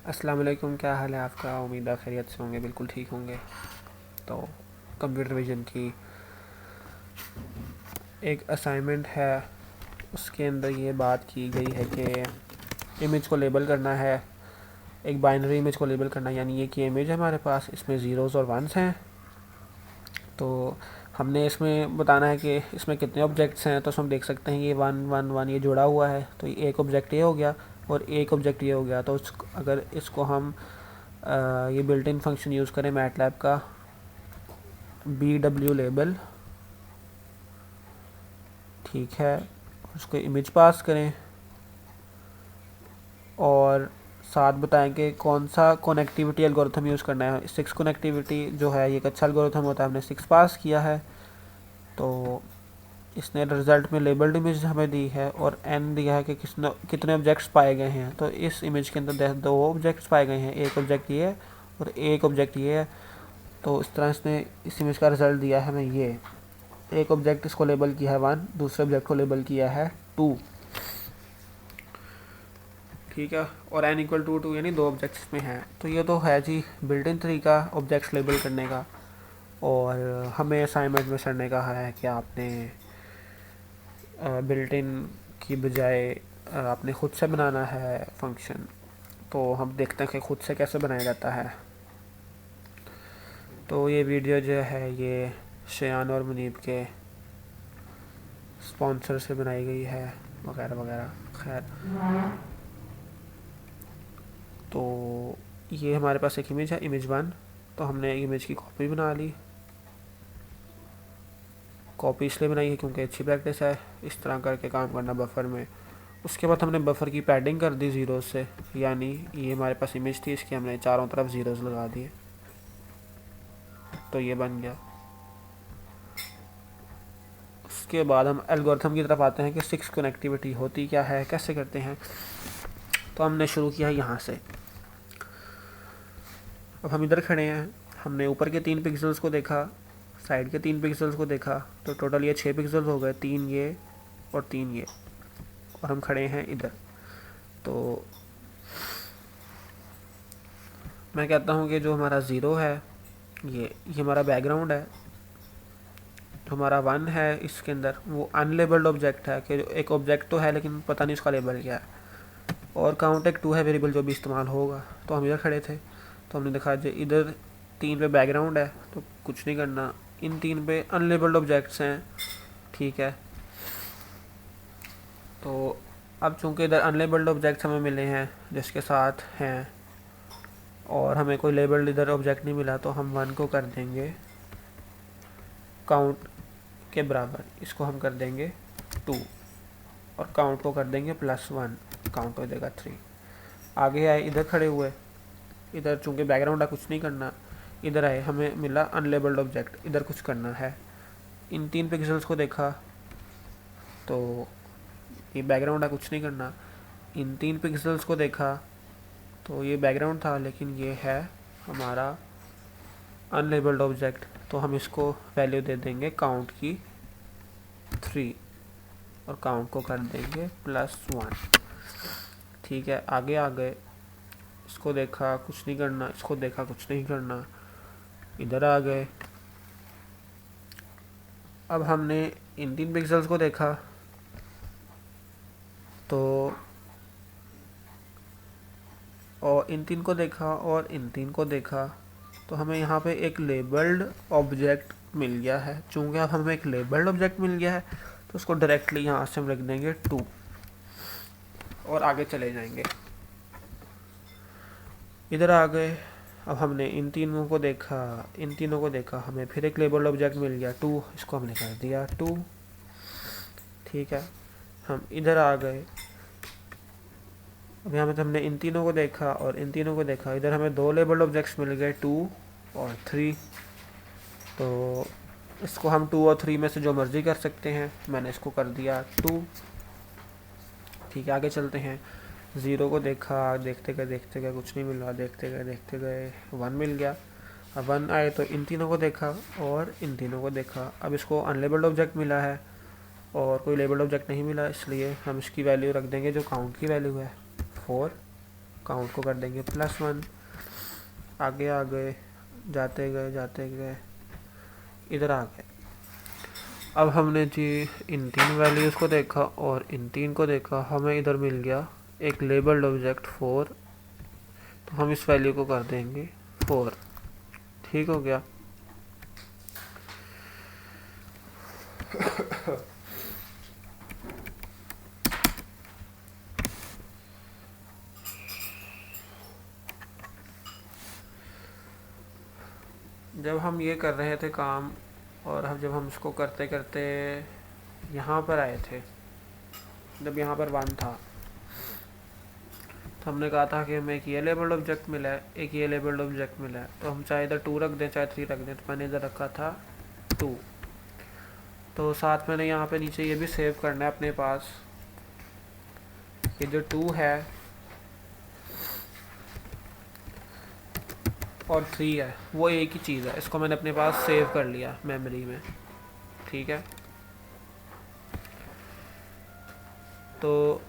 अस्सलाम वालेकुम, क्या हाल है आपका। उम्मीद है खैरियत से होंगे, बिल्कुल ठीक होंगे। तो कंप्यूटर विजन की एक असाइनमेंट है, उसके अंदर ये बात की गई है कि इमेज को लेबल करना है। एक बाइनरी इमेज को लेबल करना, यानी ये कि इमेज है हमारे पास, इसमें ज़ीरोज़ और वंस हैं। तो हमने इसमें बताना है कि इसमें कितने ऑब्जेक्ट्स हैं। तो हम देख सकते हैं ये वन वन वन ये जुड़ा हुआ है, तो एक ऑब्जेक्ट ये हो गया और एक ऑब्जेक्ट ये हो गया। तो अगर इसको हम ये बिल्ट इन फंक्शन यूज़ करें मैटलैब का, BW लेबल, ठीक है, उसको इमेज पास करें और साथ बताएं कि कौन सा कनेक्टिविटी एल्गोरिथम यूज़ करना है। 6 कनेक्टिविटी जो है ये एक अच्छा एल्गोरिथम होता है, हमने 6 पास किया है। तो इसने रिज़ल्ट में लेबल्ड इमेज हमें दी है और n दिया है कि कितने ऑब्जेक्ट्स पाए गए हैं। तो इस इमेज के अंदर दो ऑब्जेक्ट्स पाए गए हैं, एक ऑब्जेक्ट ये है और एक ऑब्जेक्ट ये है। तो इस तरह इसने इस इमेज का रिज़ल्ट दिया है हमें ये। एक ऑब्जेक्ट इसको लेबल किया है 1, दूसरे ऑब्जेक्ट को लेबल किया है 2, ठीक है, और n इक्वल टू 2 यानी दो ऑब्जेक्ट्स में है। तो ये तो है जी बिल्ट इन तरीका ऑब्जेक्ट्स लेबल करने का। और हमें असाइनमेंट में सर ने कहा है कि आपने बिल्ट इन की बजाय आपने ख़ुद से बनाना है फंक्शन। तो हम देखते हैं कि ख़ुद से कैसे बनाया जाता है। तो ये वीडियो जो है ये शयान और मुनीब के स्पॉन्सर से बनाई गई है वगैरह वगैरह। खैर, तो ये हमारे पास एक इमेज है, इमेज 1। तो हमने इमेज की कॉपी बना ली। कॉपी इसलिए बनाई है क्योंकि अच्छी प्रैक्टिस है इस तरह करके काम करना बफर में। उसके बाद हमने बफर की पैडिंग कर दी ज़ीरो से, यानी ये हमारे पास इमेज थी, इसके हमने चारों तरफ ज़ीरोज़ लगा दिए, तो ये बन गया। उसके बाद हम एल्गोरिथम की तरफ आते हैं कि 6 कनेक्टिविटी होती क्या है, कैसे करते हैं। तो हमने शुरू किया यहाँ से। अब हम इधर खड़े हैं, हमने ऊपर के 3 पिक्सल्स को देखा, साइड के 3 पिक्सल्स को देखा, तो टोटल ये 6 पिक्सल्स हो गए, 3 ये और 3 ये, और हम खड़े हैं इधर। तो मैं कहता हूँ कि जो हमारा ज़ीरो है ये हमारा बैकग्राउंड है। जो हमारा 1 है इसके अंदर वो अनलेबल्ड ऑब्जेक्ट है, कि एक ऑब्जेक्ट तो है लेकिन पता नहीं उसका लेबल क्या है। और काउंट एक 2 है वेरिएबल जो भी इस्तेमाल होगा। तो हम इधर खड़े थे, तो हमने देखा जो इधर 3 पे बैकग्राउंड है, तो कुछ नहीं करना, इन 3 पे अनलेबल्ड ऑब्जेक्ट्स हैं, ठीक है। तो अब चूंकि इधर अनलेबल्ड ऑब्जेक्ट्स हमें मिले हैं जिसके साथ हैं और हमें कोई लेबल्ड इधर ऑब्जेक्ट नहीं मिला, तो हम 1 को कर देंगे काउंट के बराबर, इसको हम कर देंगे 2 और काउंट को कर देंगे +1, काउंट हो जाएगा 3। आगे आए, इधर खड़े हुए, इधर चूंकि बैकग्राउंड है कुछ नहीं करना, इधर आए, हमें मिला अनलेबल्ड ऑब्जेक्ट, इधर कुछ करना है। इन 3 पिक्सल्स को देखा, तो ये बैकग्राउंड है कुछ नहीं करना। इन 3 पिक्सल्स को देखा, तो ये बैकग्राउंड था लेकिन ये है हमारा अनलेबल्ड ऑब्जेक्ट, तो हम इसको वैल्यू दे देंगे काउंट की 3 और काउंट को कर देंगे +1, ठीक है। आगे आ गए, इसको देखा कुछ नहीं करना, इसको देखा कुछ नहीं करना, इधर आ गए। अब हमने इन 3 पिक्सल्स को देखा, तो और इन 3 को देखा और इन 3 को देखा, तो हमें यहाँ पे एक लेबल्ड ऑब्जेक्ट मिल गया है। चूँकि अब हमें एक लेबल्ड ऑब्जेक्ट मिल गया है, तो उसको डायरेक्टली यहाँ से हम लिख देंगे 2 और आगे चले जाएंगे। इधर आ गए, अब हमने इन तीनों को देखा, इन तीनों को देखा, हमें फिर एक लेबल्ड ऑब्जेक्ट मिल गया 2, इसको हमने कर दिया 2, ठीक है। हम इधर आ गए, अब यहाँ पे हमने इन तीनों को देखा और इन तीनों को देखा, इधर हमें 2 लेबल्ड ऑब्जेक्ट्स मिल गए 2 और 3। तो इसको हम 2 और 3 में से जो मर्ज़ी कर सकते हैं, मैंने इसको कर दिया 2, ठीक है। आगे चलते हैं, 0 को देखा, देखते गए कुछ नहीं मिला, देखते गए 1 मिल गया। अब 1 आए तो इन तीनों को देखा और इन तीनों को देखा। अब इसको अनलेबल्ड ऑब्जेक्ट मिला है और कोई लेबल्ड ऑब्जेक्ट नहीं मिला, इसलिए हम इसकी वैल्यू रख देंगे जो काउंट की वैल्यू है 4। काउंट को कर देंगे +1। आगे आ गए, जाते गए, इधर आ गए। अब हमने जी इन 3 वैल्यूज़ को देखा और इन 3 को देखा, हमें इधर मिल गया एक लेबल्ड ऑब्जेक्ट 4, तो हम इस वैल्यू को कर देंगे 4। ठीक हो गया। जब हम ये कर रहे थे काम और जब हम इसको करते करते यहाँ पर आए थे, जब यहाँ पर 1 था, तो हमने कहा था कि हमें एक ये लेबल्ड ऑब्जेक्ट मिला है, एक ये लेबल्ड ऑब्जेक्ट मिला है, तो हम चाहे इधर 2 रख दें चाहे 3 रख दें, तो मैंने इधर रखा था 2। तो साथ मैंने यहाँ पे नीचे ये भी सेव करना है अपने पास, ये जो 2 है और 3 है वो एक ही चीज़ है, इसको मैंने अपने पास सेव कर लिया मेमोरी में। ठीक है, तो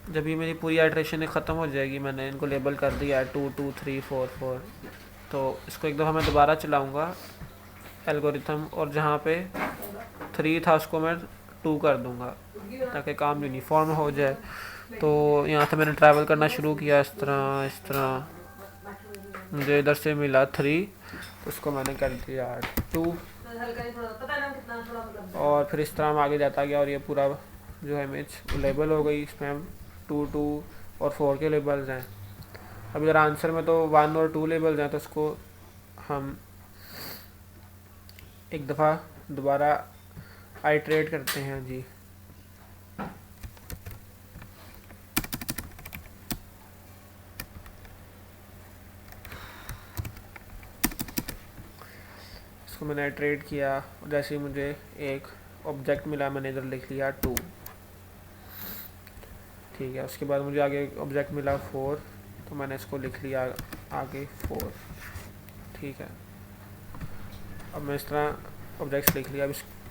जब ये मेरी पूरी आइट्रेशन ख़त्म हो जाएगी, मैंने इनको लेबल कर दिया है 2 2 3 4 4, तो इसको एक दफ़ा मैं दोबारा चलाऊँगा एल्गोरिथम, और जहाँ पे 3 था उसको मैं 2 कर दूँगा ताकि काम यूनिफॉर्म हो जाए। तो यहाँ से मैंने ट्रैवल करना शुरू किया इस तरह, मुझे इधर से मिला 3, तो उसको मैंने कर दिया 2, और फिर इस तरह हम आगे जाता गया और ये पूरा जो है इमेज लेबल हो गई। इसमें हम 2 2 और 4 के लेबल्स हैं। अब इधर आंसर में तो 1 और 2 लेबल्स हैं, तो इसको हम एक दफ़ा दोबारा आइट्रेट करते हैं जी। इसको मैंने आइट्रेट किया और जैसे ही मुझे एक ऑब्जेक्ट मिला मैंने इधर लिख लिया 2। ठीक है, उसके बाद मुझे आगे ऑब्जेक्ट मिला 4, तो मैंने इसको लिख लिया आगे 4। ठीक है, अब मैं इस तरह ऑब्जेक्ट्स लिख लिया।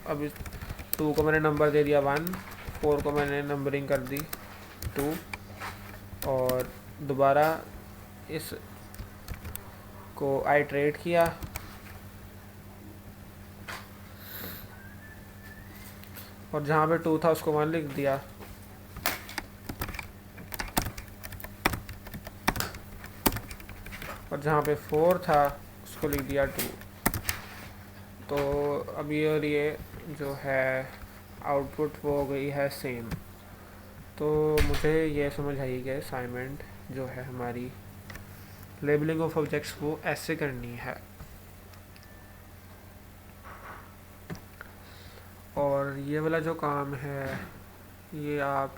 अब इस 2 को मैंने नंबर दे दिया 1, 4 को मैंने नंबरिंग कर दी 2, और दोबारा इस को आइट्रेट किया, और जहाँ पे 2 था उसको 1 लिख दिया, और जहाँ पे 4 था उसको लिख दिया 2। तो अब ये और ये जो है आउटपुट वो हो गई है सेम। तो मुझे ये समझ आई कि असाइनमेंट जो है हमारी लेबलिंग ऑफ ऑब्जेक्ट्स वो ऐसे करनी है। और ये वाला जो काम है ये आप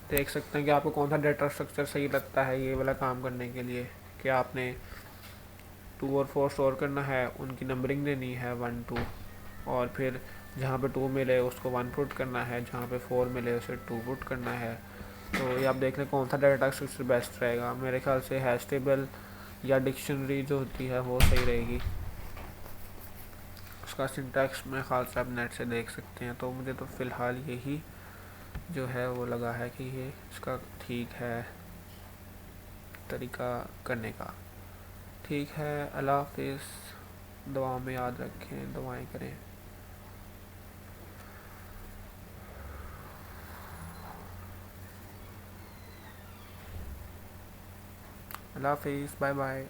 देख सकते हैं कि आपको कौन सा डेटा स्ट्रक्चर सही लगता है ये वाला काम करने के लिए, कि आपने 2 और 4 स्टोर करना है, उनकी नंबरिंग देनी है 1 2, और फिर जहाँ पे 2 मिले उसको 1 पुट करना है, जहाँ पे 4 मिले उसे 2 पुट करना है। तो ये आप देख लें कौन सा डेटा स्ट्रक्चर बेस्ट रहेगा। मेरे ख्याल से हैश टेबल या डिक्शनरी जो होती है वो सही रहेगी। उसका सिंटैक्स मेरे ख्याल से आप नेट से देख सकते हैं। तो मुझे तो फ़िलहाल यही जो है वो लगा है कि ये इसका ठीक है तरीका करने का। ठीक है, अल्लाह हाफिज़, दुआ में याद रखें, दुआएं करें। अल्लाह हाफिज़, बाय बाय।